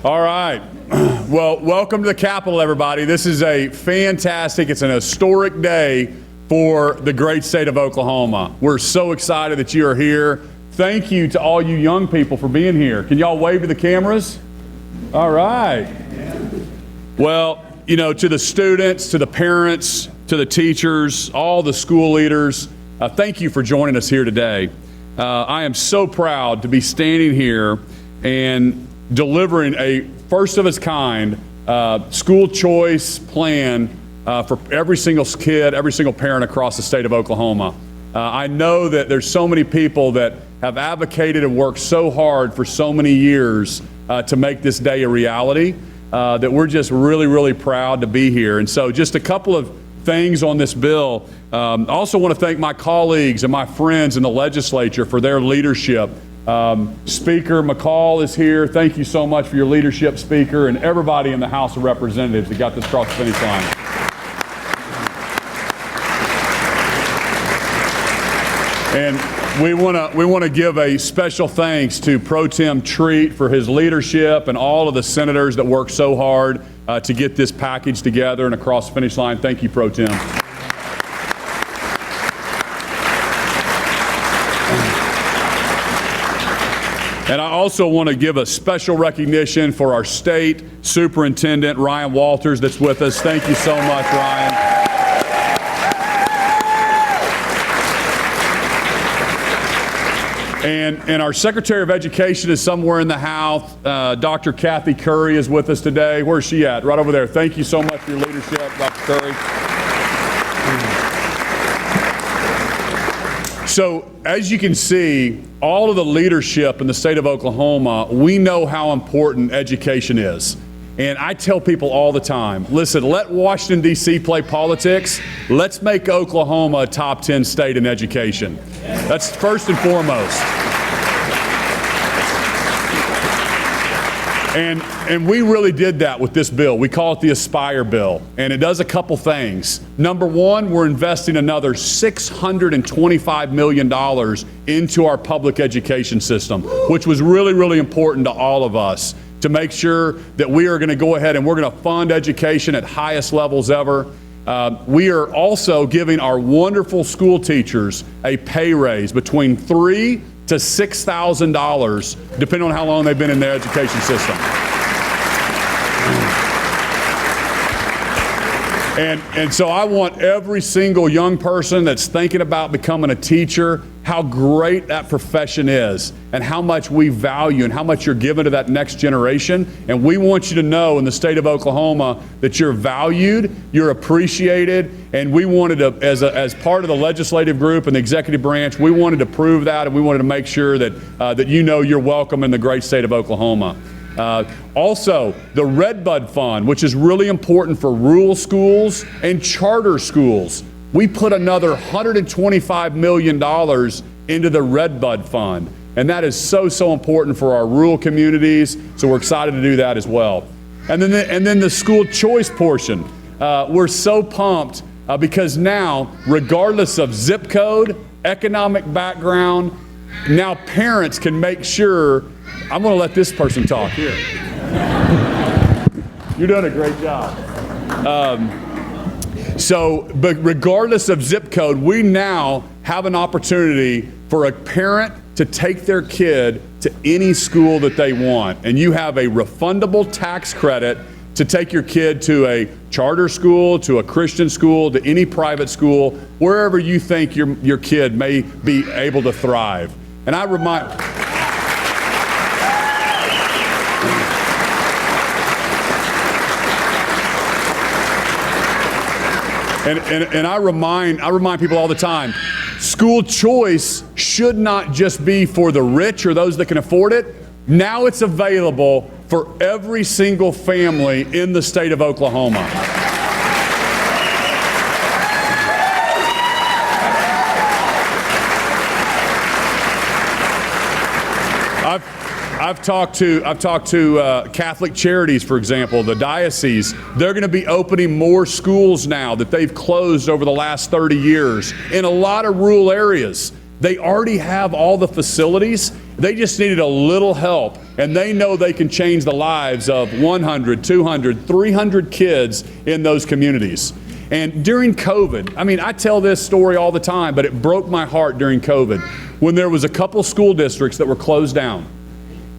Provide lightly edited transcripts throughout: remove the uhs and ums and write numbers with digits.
All right. Well, welcome to the Capitol, everybody. This is it's an historic day for the great state of Oklahoma. We're so excited that you are here. Thank you to all you young people for being here. Can y'all wave to the cameras? All right. Well, you know, to the students, to the parents, to the teachers, all the school leaders, thank you for joining us here today. I am so proud to be standing here and delivering a first of its kind school choice plan for every single kid, every single parent across the state of Oklahoma. I know that there's so many people that have advocated and worked so hard for so many years to make this day a reality that we're just really, really proud to be here. And so just a couple of things on this bill. I also want to thank my colleagues and my friends in the legislature for their leadership. Speaker McCall is here. Thank you so much for your leadership, Speaker, and everybody in the House of Representatives that got this across the finish line. And we want to give a special thanks to Pro Tem Treat for his leadership and all of the senators that worked so hard to get this package together and across the finish line. Thank you, Pro Tem. And I also want to give a special recognition for our state superintendent, Ryan Walters, that's with us. Thank you so much, Ryan. And our Secretary of Education is somewhere in the house. Dr. Kathy Curry is with us today. Where's she at? Right over there. Thank you so much for your leadership, Dr. Curry. So, as you can see, all of the leadership in the state of Oklahoma, we know how important education is. And I tell people all the time, listen, let Washington, D.C. play politics. Let's make Oklahoma a top 10 state in education. That's first and foremost. And we really did that with this bill. We call it the Aspire bill, and it does a couple things. Number one, we're investing another $625 million into our public education system, which was really, really important to all of us to make sure that we are going to go ahead and we're going to fund education at highest levels ever. We are also giving our wonderful school teachers a pay raise between $3,000 to $6,000, depending on how long they've been in their education system. And so I want every single young person that's thinking about becoming a teacher, how great that profession is and how much we value and how much you're giving to that next generation. And we want you to know in the state of Oklahoma that you're valued, you're appreciated, and we wanted to, as part of the legislative group and the executive branch, we wanted to prove that, and we wanted to make sure that, that you know you're welcome in the great state of Oklahoma. Also, the Redbud Fund, which is really important for rural schools and charter schools. We put another $125 million into the Redbud Fund, and that is so important for our rural communities, so we're excited to do that as well. And then the school choice portion. We're so pumped because now, regardless of zip code, economic background, now parents can make sure. I'm going to let this person talk here. You're doing a great job. But regardless of zip code, we now have an opportunity for a parent to take their kid to any school that they want. And you have a refundable tax credit to take your kid to a charter school, to a Christian school, to any private school, wherever you think your kid may be able to thrive. And I remind... And I remind people all the time, school choice should not just be for the rich or those that can afford it. Now it's available for every single family in the state of Oklahoma. I've talked to Catholic Charities, for example, the diocese. They're going to be opening more schools now that they've closed over the last 30 years in a lot of rural areas. They already have all the facilities, They just needed a little help, and they know they can change the lives of 100, 200, 300 kids in those communities. And during COVID, I mean, I tell this story all the time, but it broke my heart during COVID when there was a couple school districts that were closed down.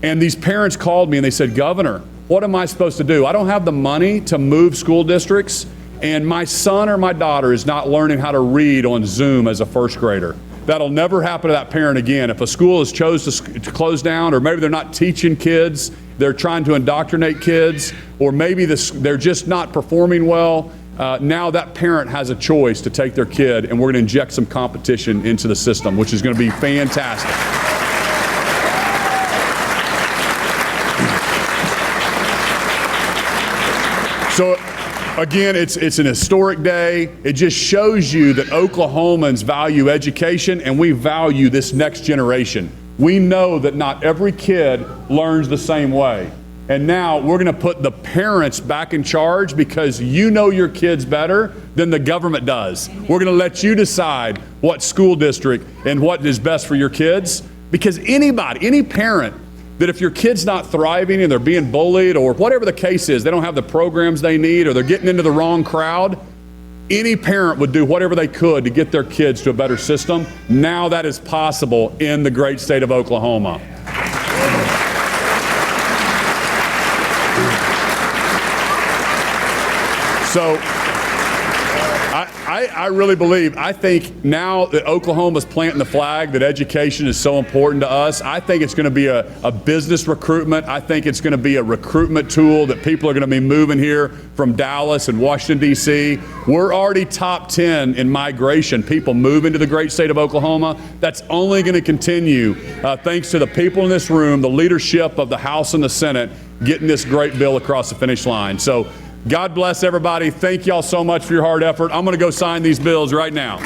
And these parents called me and they said, Governor, what am I supposed to do? I don't have the money to move school districts, and my son or my daughter is not learning how to read on Zoom as a first grader. That'll never happen to that parent again. If a school has chose to close down, or maybe they're not teaching kids, they're trying to indoctrinate kids, or maybe they're just not performing well, now that parent has a choice to take their kid, and we're going to inject some competition into the system, which is going to be fantastic. So again, it's an historic day. It just shows you that Oklahomans value education, and we value this next generation. We know that not every kid learns the same way. And now we're going to put the parents back in charge, because you know your kids better than the government does. We're going to let you decide what school district and what is best for your kids, because any parent, that if your kid's not thriving and they're being bullied or whatever the case is, they don't have the programs they need, or they're getting into the wrong crowd, any parent would do whatever they could to get their kids to a better system. Now that is possible in the great state of Oklahoma. So I really believe, I think now that Oklahoma's planting the flag that education is so important to us, I think it's going to be a business recruitment. I think it's going to be a recruitment tool that people are going to be moving here from Dallas and Washington, D.C. We're already top 10 in migration, people moving to the great state of Oklahoma. That's only going to continue thanks to the people in this room, the leadership of the House and the Senate, getting this great bill across the finish line. So God bless everybody. Thank y'all so much for your hard effort. I'm going to go sign these bills right now.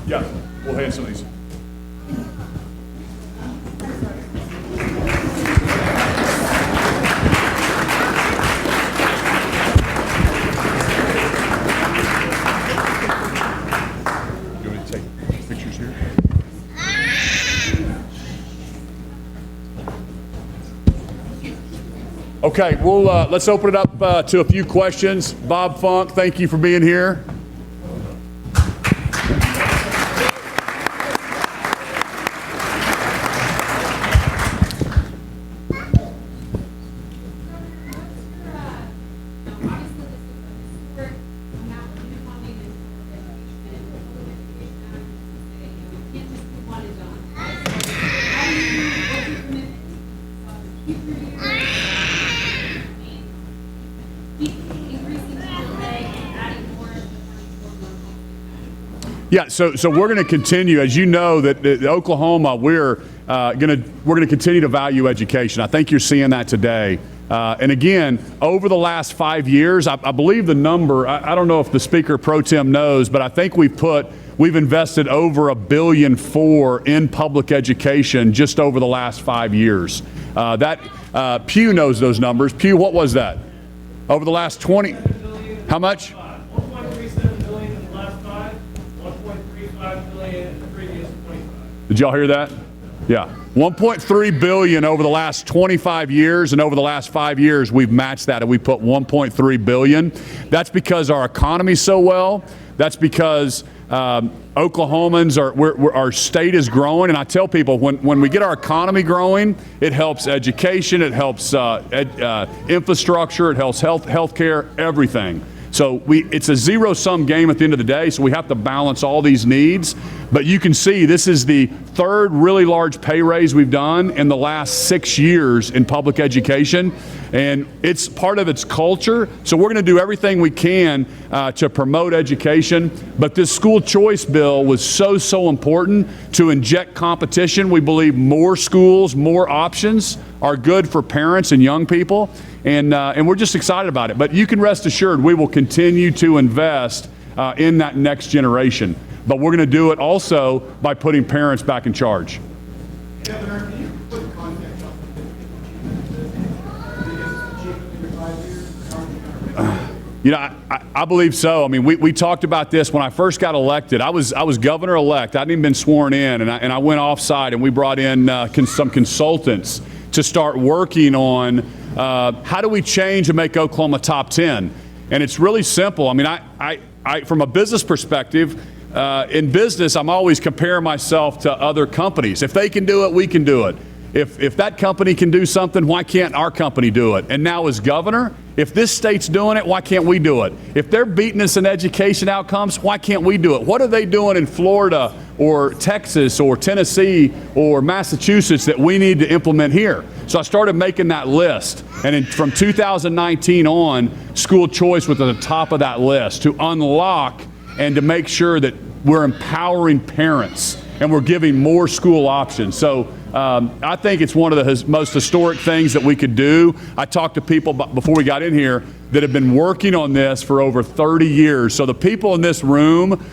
Yeah, we'll hand some of these. You want me to take pictures here? Okay, we'll let's open it up to a few questions. Bob Funk, thank you for being here. Yeah, so we're going to continue, as you know, that Oklahoma, we're going to continue to value education. I think you're seeing that today. And again, over the last 5 years, I believe the number, I don't know if the Speaker Pro Tem knows, but I think we've we've invested over $1.4 billion in public education just over the last 5 years. Pew knows those numbers. Pew, what was that? Over the last 20, how much? 1.37 billion in the last 5, 1.35 billion in the previous 25. Did y'all hear that? Yeah. 1.3 billion over the last 25 years, and over the last 5 years we've matched that, and we put 1.3 billion. That's because our economy's so well. That's because Oklahomans our state is growing, and I tell people when we get our economy growing, it helps education, it helps infrastructure, it helps healthcare, everything. So it's a zero-sum game at the end of the day, so we have to balance all these needs. But you can see this is the third really large pay raise we've done in the last 6 years in public education, and it's part of its culture. So we're going to do everything we can to promote education. But this school choice bill was so important to inject competition. We believe more schools, more options are good for parents and young people. And we're just excited about it. But you can rest assured we will continue to invest in that next generation. But we're going to do it also by putting parents back in charge. Governor, can you put context on You know, I believe so. I mean, we talked about this when I first got elected. I was governor-elect. I hadn't even been sworn in, and I went off-site, and we brought in some consultants to start working on how do we change and make Oklahoma top 10. And it's really simple. I mean, I from a business perspective, in business, I'm always comparing myself to other companies. If they can do it, we can do it. If that company can do something, why can't our company do it? And now as governor, if this state's doing it, why can't we do it? If they're beating us in education outcomes, why can't we do it? What are they doing in Florida or Texas or Tennessee or Massachusetts that we need to implement here? So I started making that list. And from 2019 on, school choice was at the top of that list to unlock and to make sure that we're empowering parents and we're giving more school options. So I think it's one of the most historic things that we could do. I talked to people before we got in here that have been working on this for over 30 years. So the people in this room,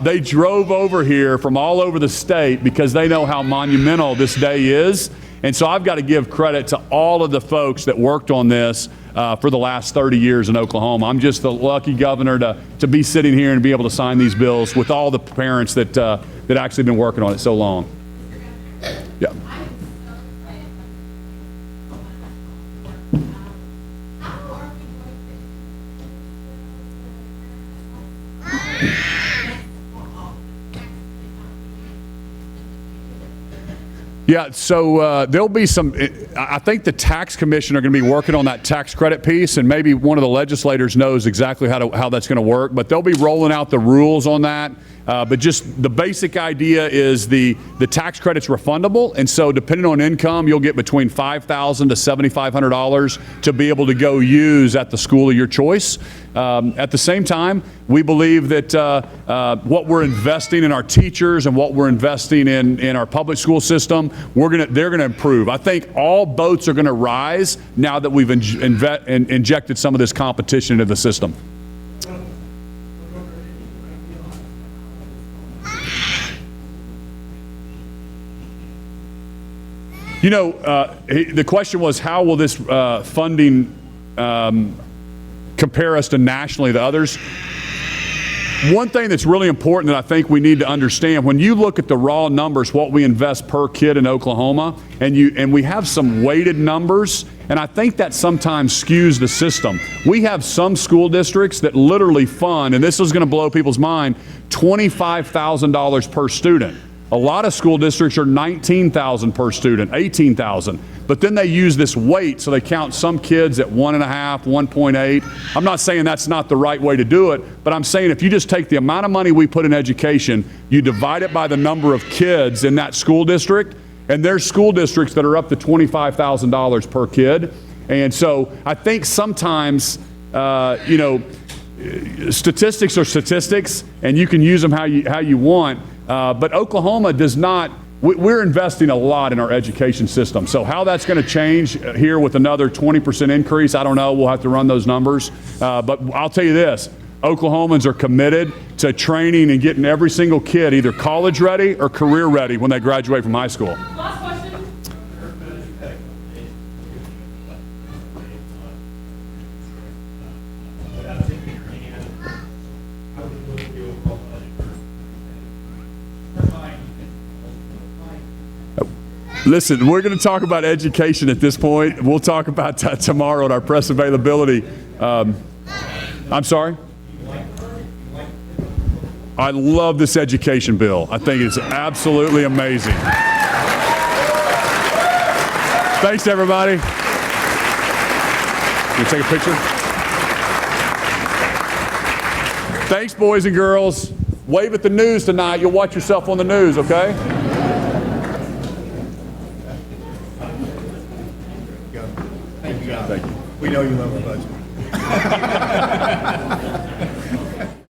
they drove over here from all over the state because they know how monumental this day is. And so I've got to give credit to all of the folks that worked on this for the last 30 years in Oklahoma. I'm just the lucky governor to be sitting here and be able to sign these bills with all the parents that actually been working on it so long. Yeah. Yeah, so there'll be some, I think the tax commission are going to be working on that tax credit piece, and maybe one of the legislators knows exactly how that's going to work, but they'll be rolling out the rules on that. But just the basic idea is the tax credit's refundable, and so depending on income, you'll get between $5,000 to $7,500 to be able to go use at the school of your choice. At the same time, we believe that what we're investing in our teachers and what we're investing in our public school system, they're going to improve. I think all boats are going to rise now that we've injected some of this competition into the system. You know, the question was, how will this funding compare us to nationally to others? One thing that's really important that I think we need to understand, when you look at the raw numbers, what we invest per kid in Oklahoma, and we have some weighted numbers, and I think that sometimes skews the system. We have some school districts that literally fund, and this is going to blow people's mind, $25,000 per student. A lot of school districts are $19,000 per student, $18,000. But then they use this weight, so they count some kids at 1.5, 1.8. I'm not saying that's not the right way to do it, but I'm saying if you just take the amount of money we put in education, you divide it by the number of kids in that school district, and there's school districts that are up to $25,000 per kid. And so I think sometimes, statistics are statistics, and you can use them how you want. But Oklahoma does not, we're investing a lot in our education system. So how that's going to change here with another 20% increase, I don't know. We'll have to run those numbers. But I'll tell you this, Oklahomans are committed to training and getting every single kid either college ready or career ready when they graduate from high school. Last question. Listen, we're going to talk about education at this point. We'll talk about that tomorrow at our press availability. I'm sorry? I love this education bill. I think it's absolutely amazing. Thanks, everybody. Can you take a picture? Thanks, boys and girls. Wave at the news tonight. You'll watch yourself on the news, okay? Thank you. We know you love the budget.